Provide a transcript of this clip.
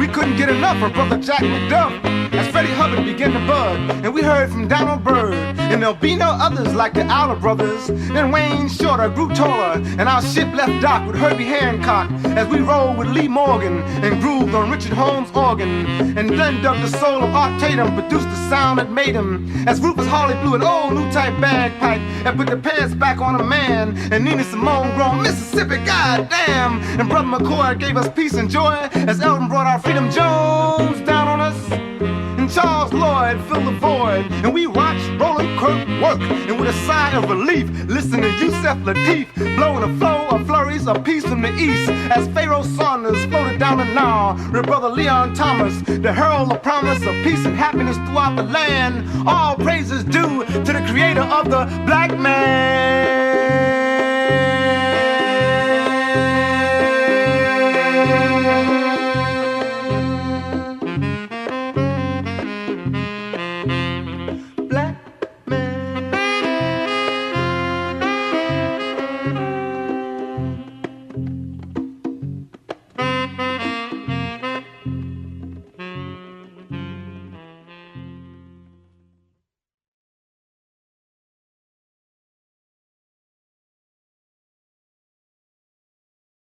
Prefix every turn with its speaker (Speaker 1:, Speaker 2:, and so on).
Speaker 1: We couldn't get enough of Brother Jack McDuff as Freddie Hubbard began to bud, and we heard from Donald Byrd, and there'll be no others like the Aller brothers. Then Wayne Shorter grew taller, and our ship left dock with Herbie Hancock as we rolled with Lee Morgan and grooved on Richard Holmes' organ. And Glenn dug the soul of Art Tatum, produced the sound that made him, as Rufus Hawley blew an old new type bagpipe and put the pants back on a man. And Nina Simone grown Mississippi, goddamn. And Brother McCoy gave us peace and joy as Elton brought our Freedom Jones down on us. And Charles Lloyd filled the void, and we watched Roland Kirk work. And with a sigh of relief, listen to Yusef Lateef blowing a flow of flurries of peace from the east as Pharaoh Saunders floated down the Nile with Brother Leon Thomas to herald the promise of peace and happiness throughout the land. All praises due to the creator of the black man.